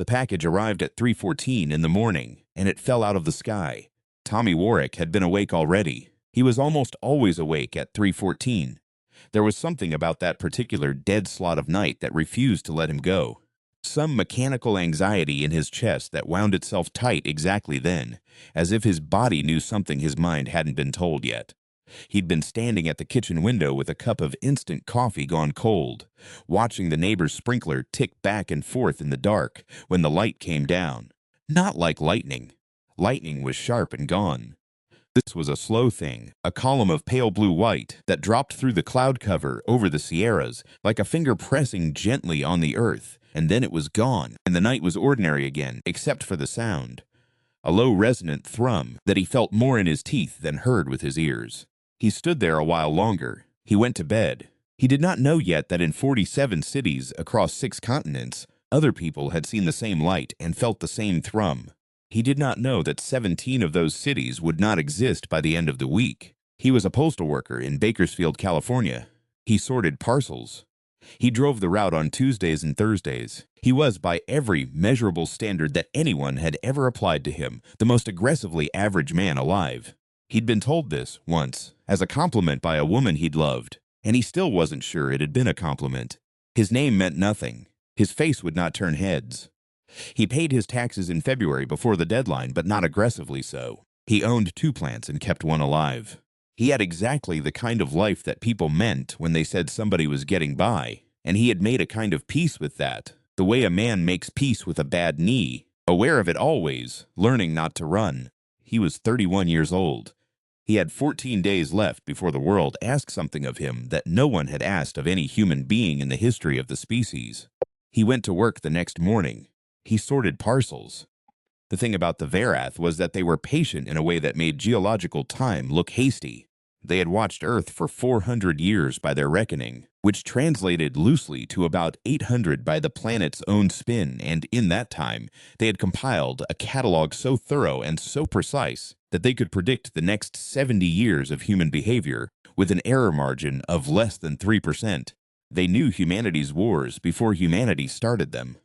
The package arrived at 3:14 in the morning, and it fell out of the sky. Tommy Warwick had been awake already. He was almost always awake at 3:14. There was something about that particular dead slot of night that refused to let him go. Some mechanical anxiety in his chest that wound itself tight exactly then, as if his body knew something his mind hadn't been told yet. He'd been standing at the kitchen window with a cup of instant coffee gone cold, watching the neighbor's sprinkler tick back and forth in the dark when the light came down. Not like lightning. Lightning was sharp and gone. This was a slow thing, a column of pale blue-white that dropped through the cloud cover over the Sierras like a finger pressing gently on the earth, and then it was gone, and the night was ordinary again, except for the sound. A low resonant thrum that he felt more in his teeth than heard with his ears. He stood there a while longer. He went to bed. He did not know yet that in 47 cities across 6 continents, other people had seen the same light and felt the same thrum. He did not know that 17 of those cities would not exist by the end of the week. He was a postal worker in Bakersfield, California. He sorted parcels. He drove the route on Tuesdays and Thursdays. He was, by every measurable standard that anyone had ever applied to him, the most aggressively average man alive. He'd been told this, once, as a compliment by a woman he'd loved, and he still wasn't sure it had been a compliment. His name meant nothing. His face would not turn heads. He paid his taxes in February before the deadline, but not aggressively so. He owned 2 plants and kept one alive. He had exactly the kind of life that people meant when they said somebody was getting by, and he had made a kind of peace with that, the way a man makes peace with a bad knee, aware of it always, learning not to run. He was 31 years old. He had 14 days left before the world asked something of him that no one had asked of any human being in the history of the species. He went to work the next morning. He sorted parcels. The thing about the Verath was that they were patient in a way that made geological time look hasty. They had watched Earth for 400 years by their reckoning, which translated loosely to about 800 by the planet's own spin, and in that time, they had compiled a catalog so thorough and so precise that they could predict the next 70 years of human behavior with an error margin of less than 3%. They knew humanity's wars before humanity started them.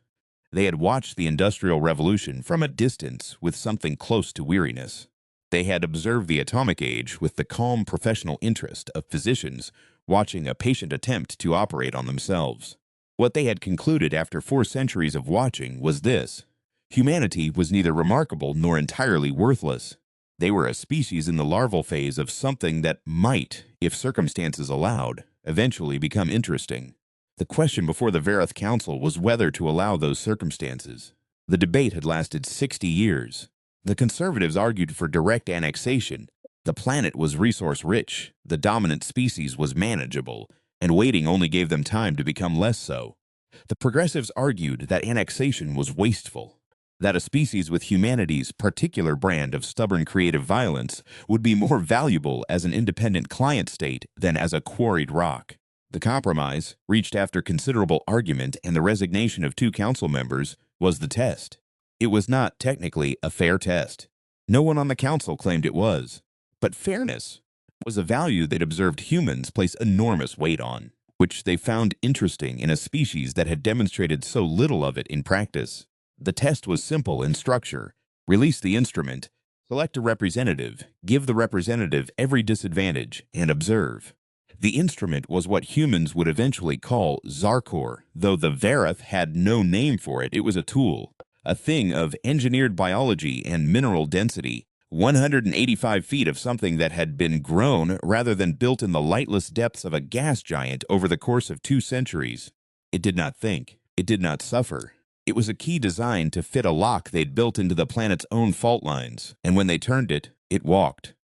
They had watched the Industrial Revolution from a distance with something close to weariness. They had observed the atomic age with the calm professional interest of physicians watching a patient attempt to operate on themselves. What they had concluded after 4 centuries of watching was this: humanity was neither remarkable nor entirely worthless. They were a species in the larval phase of something that might, if circumstances allowed, eventually become interesting. The question before the Verath Council was whether to allow those circumstances. The debate had lasted 60 years. The conservatives argued for direct annexation. The planet was resource-rich, the dominant species was manageable, and waiting only gave them time to become less so. The progressives argued that annexation was wasteful, that a species with humanity's particular brand of stubborn creative violence would be more valuable as an independent client state than as a quarried rock. The compromise, reached after considerable argument and the resignation of 2 council members, was the test. It was not technically a fair test. No one on the council claimed it was. But fairness was a value they'd observed humans place enormous weight on, which they found interesting in a species that had demonstrated so little of it in practice. The test was simple in structure. Release the instrument, select a representative, give the representative every disadvantage, and observe. The instrument was what humans would eventually call Zarkor, though the Verath had no name for it. It was a tool, a thing of engineered biology and mineral density, 185 feet of something that had been grown rather than built in the lightless depths of a gas giant over the course of 2 centuries. It did not think. It did not suffer. It was a key designed to fit a lock they'd built into the planet's own fault lines, and when they turned it, it walked.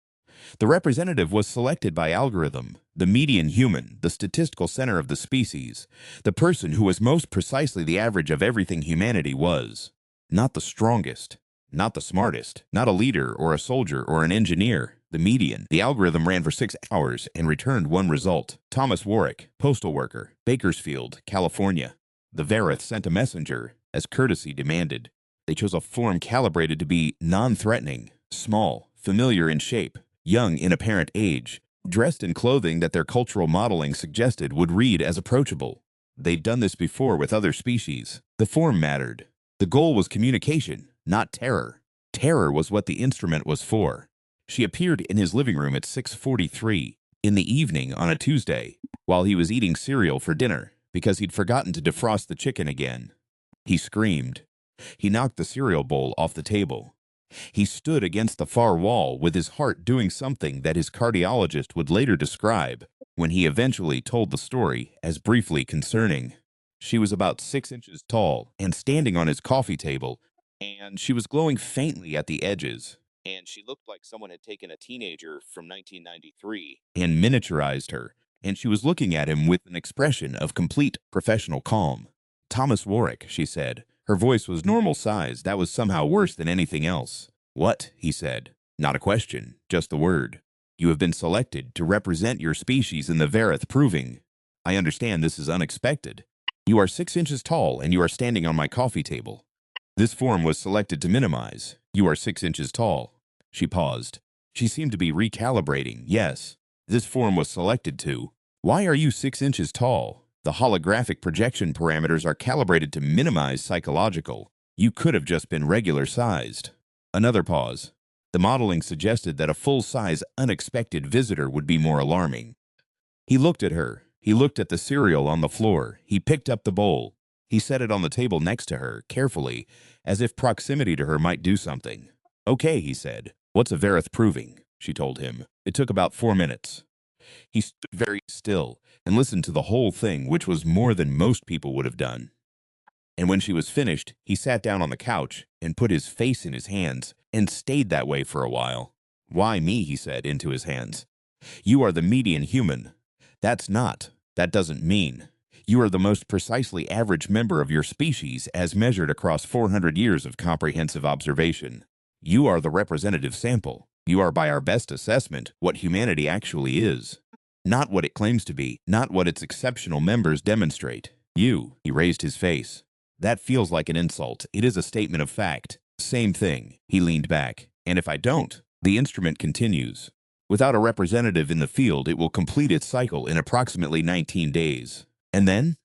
The representative was selected by algorithm, the median human, the statistical center of the species, the person who was most precisely the average of everything humanity was. Not the strongest, not the smartest, not a leader or a soldier or an engineer, the median. The algorithm ran for 6 hours and returned one result: Thomas Warwick, postal worker, Bakersfield, California. The Verath sent a messenger, as courtesy demanded. They chose a form calibrated to be non-threatening, small, familiar in shape, young in apparent age, dressed in clothing that their cultural modeling suggested would read as approachable. They'd done this before with other species. The form mattered. The goal was communication, not terror. Terror was what the instrument was for. She appeared in his living room at 6:43 in the evening on a Tuesday, while he was eating cereal for dinner because he'd forgotten to defrost the chicken again. He screamed. He knocked the cereal bowl off the table. He stood against the far wall with his heart doing something that his cardiologist would later describe when he eventually told the story as briefly concerning. She was about 6 inches tall and standing on his coffee table, and she was glowing faintly at the edges, and she looked like someone had taken a teenager from 1993 and miniaturized her, and she was looking at him with an expression of complete professional calm. Thomas Warwick, she said. Her voice was normal size. That was somehow worse than anything else. What? He said. Not a question, just the word. You have been selected to represent your species in the Verith Proving. I understand this is unexpected. You are 6 inches tall and you are standing on my coffee table. This form was selected to minimize. You are 6 inches tall. She paused. She seemed to be recalibrating. Yes, this form was selected to. Why are you 6 inches tall? The holographic projection parameters are calibrated to minimize psychological. You could have just been regular sized. Another pause. The modeling suggested that a full-size unexpected visitor would be more alarming. He looked at her. He looked at the cereal on the floor. He picked up the bowl. He set it on the table next to her, carefully, as if proximity to her might do something. Okay, he said. What's a Verith Proving? She told him. It took about 4 minutes. He stood very still and listened to the whole thing, which was more than most people would have done. And when she was finished, he sat down on the couch and put his face in his hands and stayed that way for a while. Why me, he said, into his hands. You are the median human. That doesn't mean. You are the most precisely average member of your species as measured across 400 years of comprehensive observation. You are the representative sample. You are, by our best assessment, what humanity actually is. Not what it claims to be, not what its exceptional members demonstrate. You, he raised his face. That feels like an insult. It is a statement of fact. Same thing. He leaned back. And if I don't, the instrument continues. Without a representative in the field, it will complete its cycle in approximately 19 days. And then?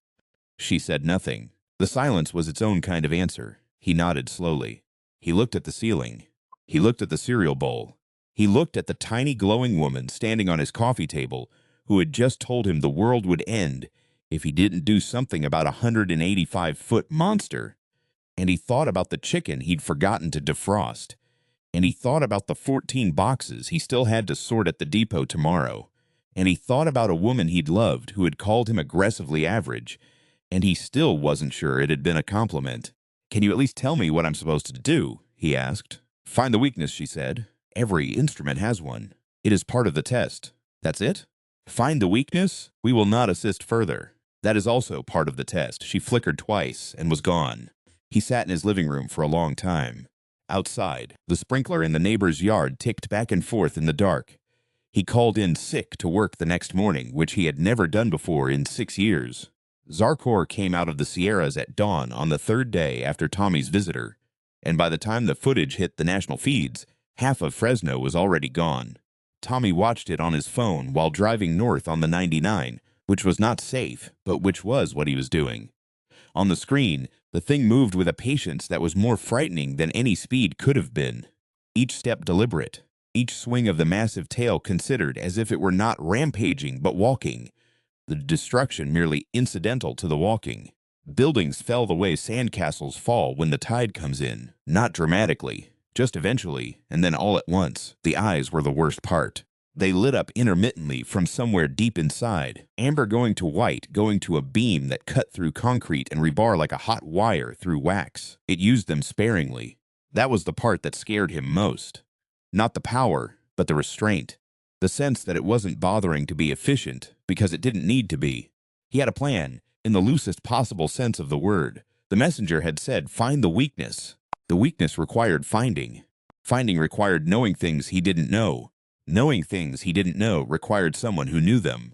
She said nothing. The silence was its own kind of answer. He nodded slowly. He looked at the ceiling. He looked at the cereal bowl. He looked at the tiny glowing woman standing on his coffee table who had just told him the world would end if he didn't do something about a 185-foot monster. And he thought about the chicken he'd forgotten to defrost. And he thought about the 14 boxes he still had to sort at the depot tomorrow. And he thought about a woman he'd loved who had called him aggressively average. And he still wasn't sure it had been a compliment. Can you at least tell me what I'm supposed to do? He asked. Find the weakness, she said. Every instrument has one. It is part of the test. That's it? Find the weakness? We will not assist further. That is also part of the test. She flickered twice and was gone. He sat in his living room for a long time. Outside, the sprinkler in the neighbor's yard ticked back and forth in the dark. He called in sick to work the next morning, which he had never done before in 6 years. Zarkor came out of the Sierras at dawn on the 3rd day after Tommy's visitor, and by the time the footage hit the national feeds, half of Fresno was already gone. Tommy watched it on his phone while driving north on the 99, which was not safe, but which was what he was doing. On the screen, the thing moved with a patience that was more frightening than any speed could have been. Each step deliberate, each swing of the massive tail considered as if it were not rampaging but walking, the destruction merely incidental to the walking. Buildings fell the way sandcastles fall when the tide comes in, not dramatically, just eventually, and then all at once. The eyes were the worst part. They lit up intermittently from somewhere deep inside, amber going to white, going to a beam that cut through concrete and rebar like a hot wire through wax. It used them sparingly. That was the part that scared him most. Not the power, but the restraint. The sense that it wasn't bothering to be efficient because it didn't need to be. He had a plan, in the loosest possible sense of the word. The messenger had said, find the weakness. The weakness required finding. Finding required knowing things he didn't know. Knowing things he didn't know required someone who knew them.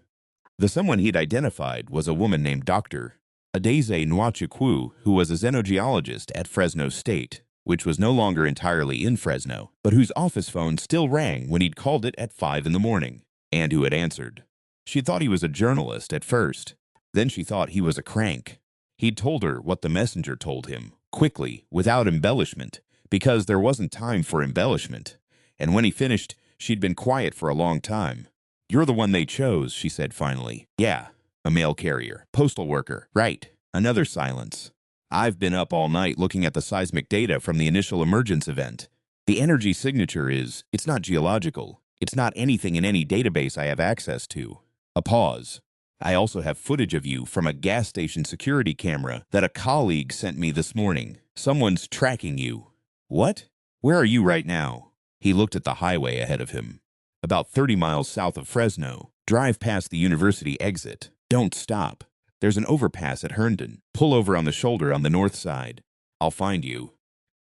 The someone he'd identified was a woman named Dr. Adeze Nwachukwu, who was a xenogeologist at Fresno State, which was no longer entirely in Fresno, but whose office phone still rang when he'd called it at 5 in the morning, and who had answered. She thought he was a journalist at first. Then she thought he was a crank. He'd told her what the messenger told him, quickly, without embellishment, because there wasn't time for embellishment. And when he finished, she'd been quiet for a long time. "You're the one they chose," she said finally. "Yeah, a mail carrier, postal worker, right." Another silence. "I've been up all night looking at the seismic data from the initial emergence event. The energy signature it's not geological. It's not anything in any database I have access to." A pause. "I also have footage of you from a gas station security camera that a colleague sent me this morning. Someone's tracking you." "What? Where are you right now?" He looked at the highway ahead of him. "About 30 miles south of Fresno. Drive past the university exit. Don't stop. There's an overpass at Herndon. Pull over on the shoulder on the north side. I'll find you."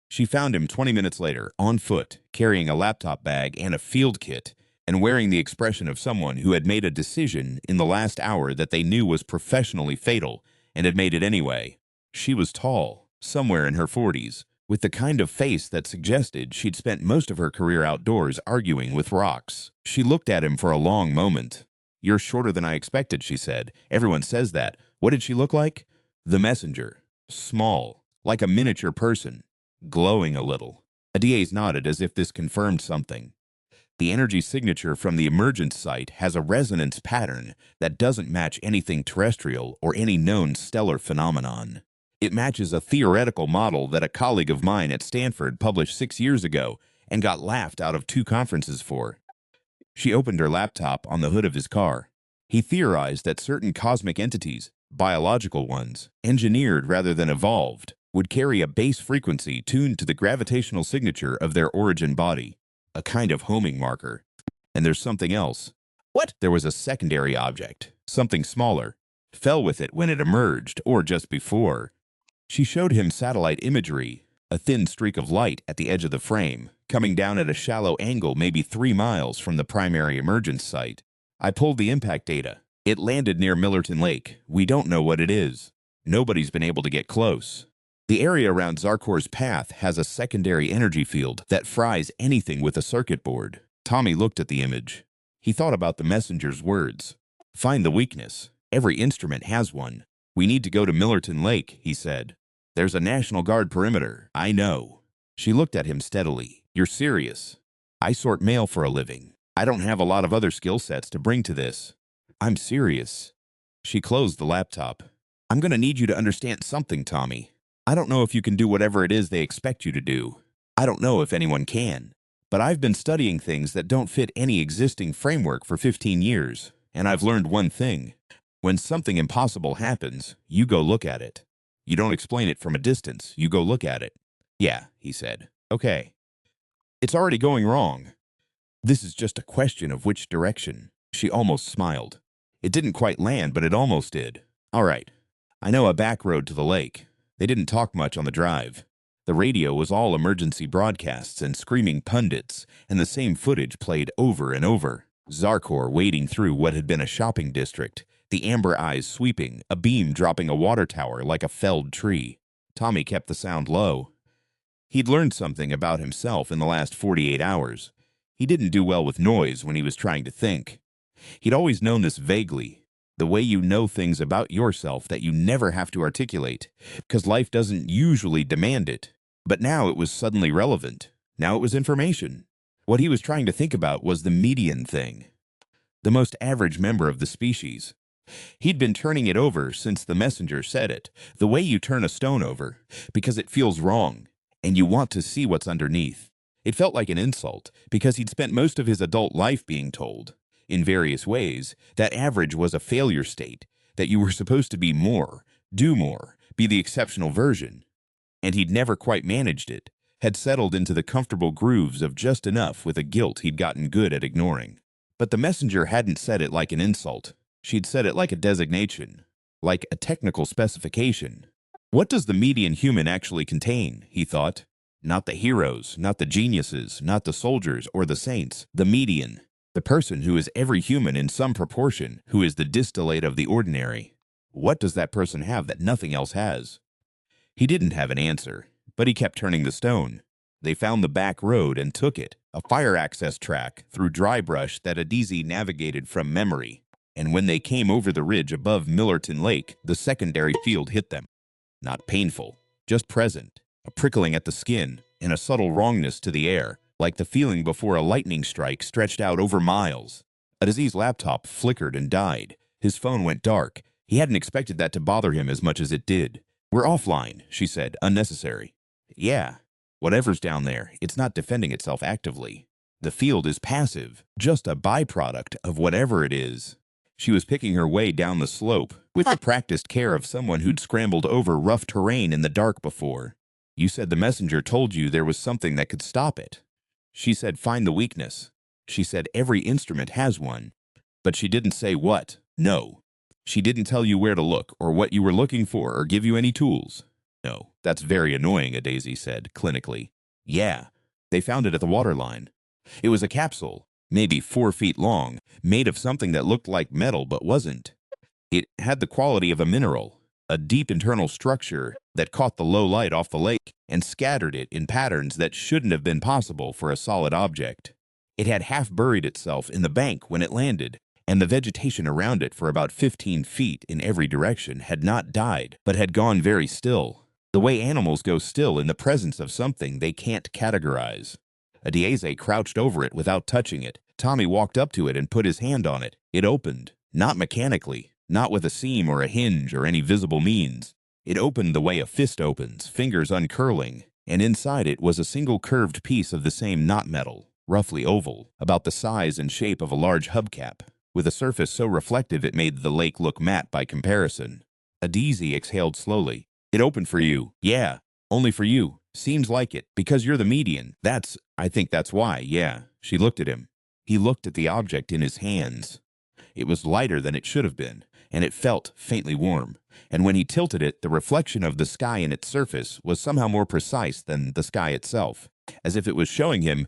She found him 20 minutes later, on foot, carrying a laptop bag and a field kit, and wearing the expression of someone who had made a decision in the last hour that they knew was professionally fatal, and had made it anyway. She was tall, somewhere in her 40s, with the kind of face that suggested she'd spent most of her career outdoors arguing with rocks. She looked at him for a long moment. "You're shorter than I expected," she said. "Everyone says that." What did she look like? The messenger. Small, like a miniature person. Glowing a little. Adiez nodded as if this confirmed something. "The energy signature from the emergence site has a resonance pattern that doesn't match anything terrestrial or any known stellar phenomenon. It matches a theoretical model that a colleague of mine at Stanford published 6 years ago and got laughed out of 2 conferences for." She opened her laptop on the hood of his car. "He theorized that certain cosmic entities, biological ones, engineered rather than evolved, would carry a base frequency tuned to the gravitational signature of their origin body, a kind of homing marker. And there's something else." "What?" "There was a secondary object, something smaller. Fell with it when it emerged, or just before." She showed him satellite imagery, a thin streak of light at the edge of the frame, coming down at a shallow angle maybe 3 miles from the primary emergence site. "I pulled the impact data. It landed near Millerton Lake. We don't know what it is. Nobody's been able to get close. The area around Zarkor's path has a secondary energy field that fries anything with a circuit board." Tommy looked at the image. He thought about the messenger's words. "Find the weakness. Every instrument has one. We need to go to Millerton Lake," he said. "There's a National Guard perimeter. I know." She looked at him steadily. "You're serious?" "I sort mail for a living. I don't have a lot of other skill sets to bring to this." "I'm serious." She closed the laptop. "I'm going to need you to understand something, Tommy. I don't know if you can do whatever it is they expect you to do. I don't know if anyone can. But I've been studying things that don't fit any existing framework for 15 years, and I've learned one thing. When something impossible happens, you go look at it. You don't explain it from a distance, you go look at it." "Yeah," he said. "Okay. It's already going wrong. This is just a question of which direction." She almost smiled. It didn't quite land, but it almost did. "All right. I know a back road to the lake." They didn't talk much on the drive. The radio was all emergency broadcasts and screaming pundits, and the same footage played over and over. Zarkor wading through what had been a shopping district, the amber eyes sweeping, a beam dropping a water tower like a felled tree. Tommy kept the sound low. He'd learned something about himself in the last 48 hours. He didn't do well with noise when he was trying to think. He'd always known this vaguely. The way you know things about yourself that you never have to articulate, because life doesn't usually demand it. But now it was suddenly relevant. Now it was information. What he was trying to think about was the median thing. The most average member of the species. He'd been turning it over since the messenger said it, the way you turn a stone over, because it feels wrong, and you want to see what's underneath. It felt like an insult, because he'd spent most of his adult life being told, in various ways, that average was a failure state, that you were supposed to be more, do more, be the exceptional version. And he'd never quite managed it, had settled into the comfortable grooves of just enough with a guilt he'd gotten good at ignoring. But the messenger hadn't said it like an insult. She'd said it like a designation, like a technical specification. What does the median human actually contain, he thought. Not the heroes, not the geniuses, not the soldiers or the saints, the median. The person who is every human in some proportion, who is the distillate of the ordinary. What does that person have that nothing else has? He didn't have an answer, but he kept turning the stone. They found the back road and took it, a fire access track through dry brush that Adizi navigated from memory. And when they came over the ridge above Millerton Lake, the secondary field hit them. Not painful, just present, a prickling at the skin, and a subtle wrongness to the air, like the feeling before a lightning strike stretched out over miles. Adiz's laptop flickered and died. His phone went dark. He hadn't expected that to bother him as much as it did. "We're offline," she said, unnecessary. "Yeah. Whatever's down there, it's not defending itself actively. The field is passive, just a byproduct of whatever it is." She was picking her way down the slope with the practiced care of someone who'd scrambled over rough terrain in the dark before. "You said the messenger told you there was something that could stop it." She said, "Find the weakness." She said, "Every instrument has one." But she didn't say what. No. She didn't tell you where to look or what you were looking for or give you any tools. "No, that's very annoying," Adazi said, clinically. "Yeah. They found it at the waterline. It was a capsule, maybe 4 feet long, made of something that looked like metal but wasn't. It had the quality of a mineral, a deep internal structure that caught the low light off the lake and scattered it in patterns that shouldn't have been possible for a solid object. It had half buried itself in the bank when it landed, and the vegetation around it for about 15 feet in every direction had not died, but had gone very still, the way animals go still in the presence of something they can't categorize. Adieze crouched over it without touching it. Tommy walked up to it and put his hand on it. It opened, not mechanically, not with a seam or a hinge or any visible means. It opened the way a fist opens, fingers uncurling, and inside it was a single curved piece of the same knot metal, roughly oval, about the size and shape of a large hubcap, with a surface so reflective it made the lake look matte by comparison. Adize exhaled slowly. "It opened for you." "Yeah, only for you. Seems like it, because you're the median. I think that's why, yeah." She looked at him. He looked at the object in his hands. It was lighter than it should have been, and it felt faintly warm. And when he tilted it, the reflection of the sky in its surface was somehow more precise than the sky itself, as if it was showing him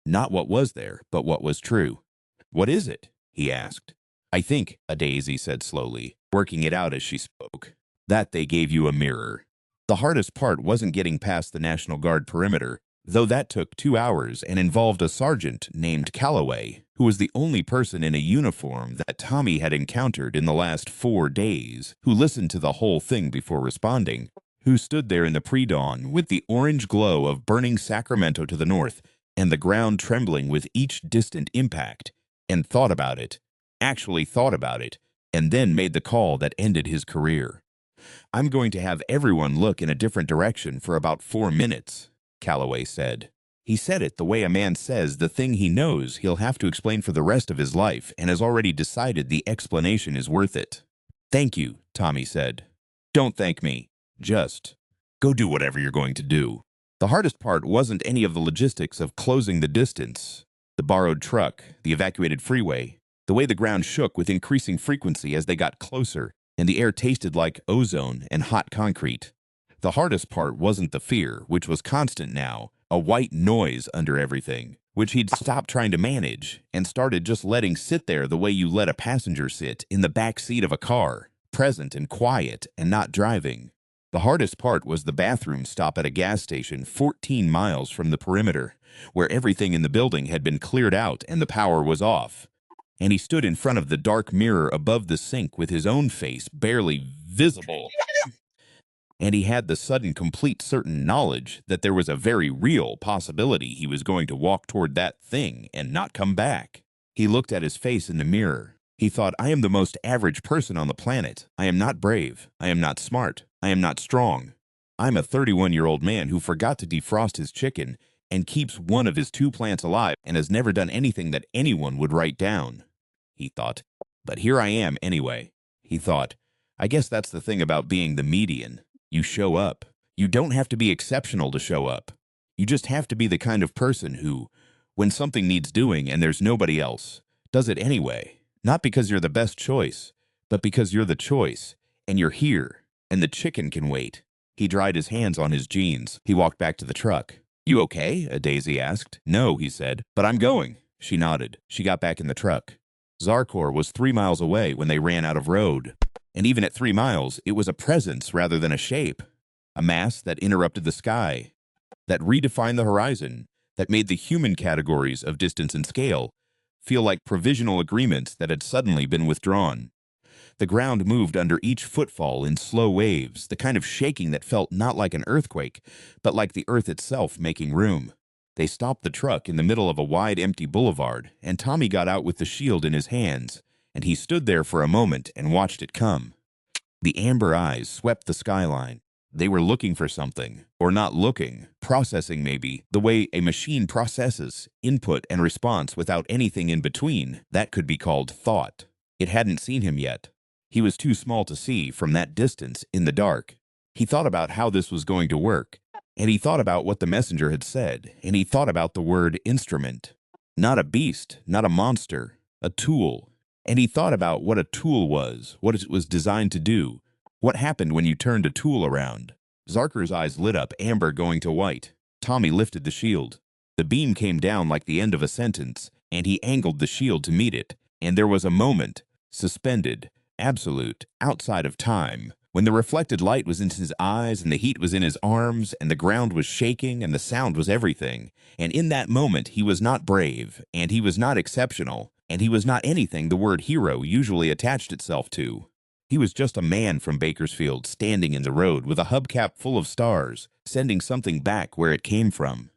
not what was there, but what was true. "What is it?" he asked. "I think," Adazi said slowly, working it out as she spoke, "that they gave you a mirror." The hardest part wasn't getting past the National Guard perimeter, though that took 2 hours and involved a sergeant named Calloway, who was the only person in a uniform that Tommy had encountered in the last 4 days, who listened to the whole thing before responding, who stood there in the pre-dawn with the orange glow of burning Sacramento to the north and the ground trembling with each distant impact, and thought about it, actually thought about it, and then made the call that ended his career. "I'm going to have everyone look in a different direction for about 4 minutes, Calloway said. He said it the way a man says the thing he knows he'll have to explain for the rest of his life and has already decided the explanation is worth it. "Thank you," Tommy said. "Don't thank me. Just go do whatever you're going to do." The hardest part wasn't any of the logistics of closing the distance. The borrowed truck, the evacuated freeway, the way the ground shook with increasing frequency as they got closer, and the air tasted like ozone and hot concrete. The hardest part wasn't the fear, which was constant now, a white noise under everything, which he'd stopped trying to manage and started just letting sit there the way you let a passenger sit in the back seat of a car, present and quiet and not driving. The hardest part was the bathroom stop at a gas station 14 miles from the perimeter, where everything in the building had been cleared out and the power was off. And he stood in front of the dark mirror above the sink with his own face barely visible. And he had the sudden complete certain knowledge that there was a very real possibility he was going to walk toward that thing and not come back. He looked at his face in the mirror. He thought, "I am the most average person on the planet. I am not brave. I am not smart. I am not strong. I'm a 31-year-old man who forgot to defrost his chicken and keeps one of his 2 plants alive and has never done anything that anyone would write down," he thought. "But here I am anyway," he thought. "I guess that's the thing about being the median. You show up. You don't have to be exceptional to show up. You just have to be the kind of person who, when something needs doing and there's nobody else, does it anyway. Not because you're the best choice, but because you're the choice, and you're here, and the chicken can wait." He dried his hands on his jeans. He walked back to the truck. "You okay?" Adazi asked. "No," he said, "but I'm going." She nodded. She got back in the truck. Zarkor was 3 miles away when they ran out of road. And even at 3 miles, it was a presence rather than a shape. A mass that interrupted the sky, that redefined the horizon, that made the human categories of distance and scale feel like provisional agreements that had suddenly been withdrawn. The ground moved under each footfall in slow waves, the kind of shaking that felt not like an earthquake, but like the earth itself making room. They stopped the truck in the middle of a wide, empty boulevard, and Tommy got out with the shield in his hands, and he stood there for a moment and watched it come. The amber eyes swept the skyline. They were looking for something, or not looking, processing maybe, the way a machine processes, input and response without anything in between. That could be called thought. It hadn't seen him yet. He was too small to see from that distance in the dark. He thought about how this was going to work, and he thought about what the messenger had said, and he thought about the word instrument. Not a beast, not a monster, a tool. And he thought about what a tool was, what it was designed to do. What happened when you turned a tool around? Zarker's eyes lit up, amber going to white. Tommy lifted the shield. The beam came down like the end of a sentence, and he angled the shield to meet it, and there was a moment, suspended, absolute, outside of time, when the reflected light was in his eyes and the heat was in his arms and the ground was shaking and the sound was everything. And in that moment he was not brave, and he was not exceptional, and he was not anything the word hero usually attached itself to. He was just a man from Bakersfield standing in the road with a hubcap full of stars, sending something back where it came from.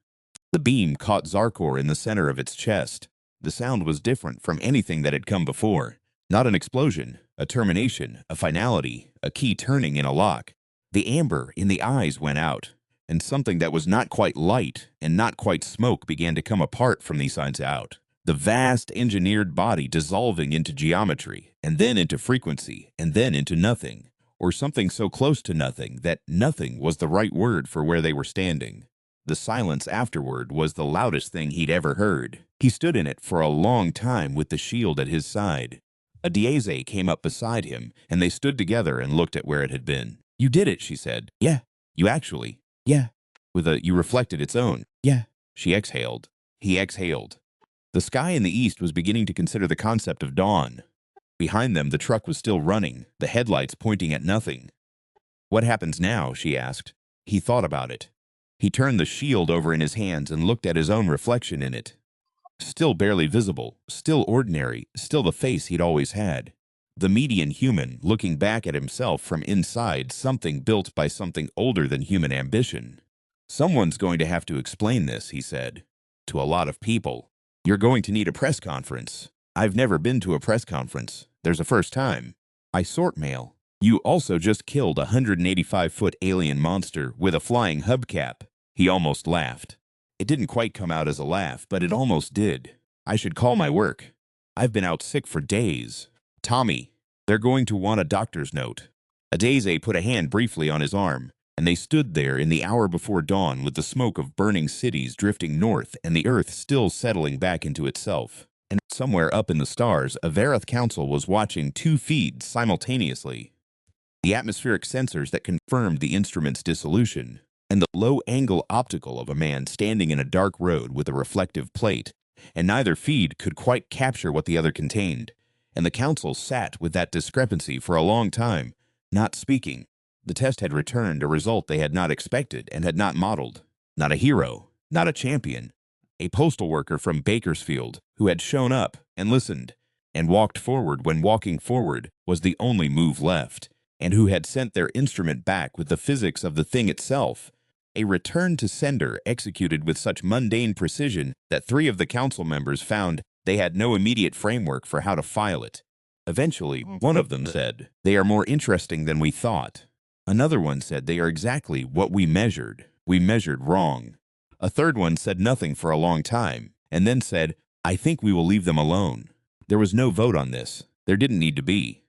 The beam caught Zarkor in the center of its chest. The sound was different from anything that had come before. Not an explosion, a termination, a finality, a key turning in a lock. The amber in the eyes went out, and something that was not quite light and not quite smoke began to come apart from these sides out. The vast engineered body dissolving into geometry, and then into frequency, and then into nothing, or something so close to nothing that nothing was the right word for where they were standing. The silence afterward was the loudest thing he'd ever heard. He stood in it for a long time with the shield at his side. A Diese came up beside him, and they stood together and looked at where it had been. "You did it," she said. "Yeah." "You actually?" "Yeah." With a "you" reflected its own. "Yeah." She exhaled. He exhaled. The sky in the east was beginning to consider the concept of dawn. Behind them, the truck was still running, the headlights pointing at nothing. "What happens now?" she asked. He thought about it. He turned the shield over in his hands and looked at his own reflection in it. Still barely visible, still ordinary, still the face he'd always had. The median human looking back at himself from inside something built by something older than human ambition. "Someone's going to have to explain this," he said, "to a lot of people. You're going to need a press conference. I've never been to a press conference. There's a first time. I sort mail. You also just killed a 185-foot alien monster with a flying hubcap." He almost laughed. It didn't quite come out as a laugh, but it almost did. "I should call my work. I've been out sick for days. Tommy, they're going to want a doctor's note." Adeze put a hand briefly on his arm, and they stood there in the hour before dawn with the smoke of burning cities drifting north and the earth still settling back into itself. And somewhere up in the stars, a Vareth council was watching two feeds simultaneously. The atmospheric sensors that confirmed the instrument's dissolution, and the low-angle optical of a man standing in a dark road with a reflective plate, and neither feed could quite capture what the other contained. And the council sat with that discrepancy for a long time, not speaking. The test had returned a result they had not expected and had not modeled. Not a hero, not a champion. A postal worker from Bakersfield who had shown up and listened and walked forward when walking forward was the only move left, and who had sent their instrument back with the physics of the thing itself. A return to sender executed with such mundane precision that 3 of the council members found they had no immediate framework for how to file it. Eventually, one of them said, "They are more interesting than we thought." Another one said, "They are exactly what we measured. We measured wrong." A third one said nothing for a long time, and then said, "I think we will leave them alone." There was no vote on this. There didn't need to be.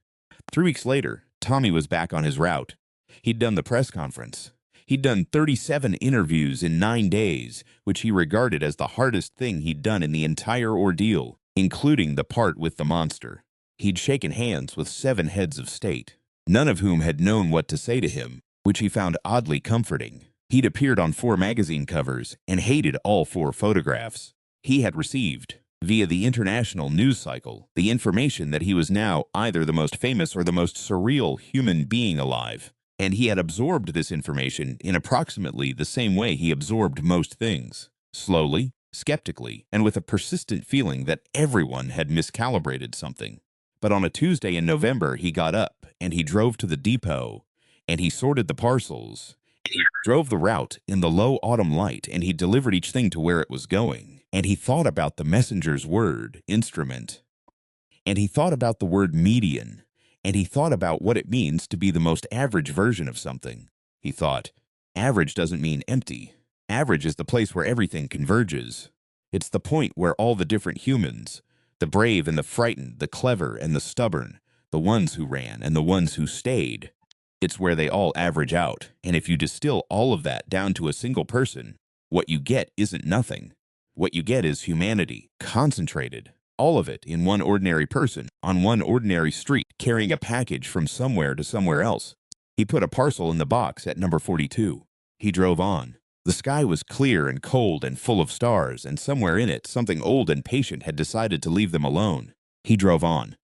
3 weeks later, Tommy was back on his route. He'd done the press conference. He'd done 37 interviews in 9 days, which he regarded as the hardest thing he'd done in the entire ordeal, including the part with the monster. He'd shaken hands with 7 heads of state, none of whom had known what to say to him, which he found oddly comforting. He'd appeared on 4 magazine covers and hated all 4 photographs. He had received, via the international news cycle, the information that he was now either the most famous or the most surreal human being alive. And he had absorbed this information in approximately the same way he absorbed most things, slowly, skeptically, and with a persistent feeling that everyone had miscalibrated something. But on a Tuesday in November, he got up and he drove to the depot and he sorted the parcels, drove the route in the low autumn light, and he delivered each thing to where it was going. And he thought about the messenger's word, instrument, and he thought about the word median, and he thought about what it means to be the most average version of something. He thought, average doesn't mean empty. Average is the place where everything converges. It's the point where all the different humans, the brave and the frightened, the clever and the stubborn, the ones who ran and the ones who stayed, it's where they all average out. And if you distill all of that down to a single person, what you get isn't nothing. What you get is humanity, concentrated. All of it in one ordinary person, on one ordinary street, carrying a package from somewhere to somewhere else. He put a parcel in the box at number 42. He drove on. The sky was clear and cold and full of stars, and somewhere in it, something old and patient had decided to leave them alone. He drove on.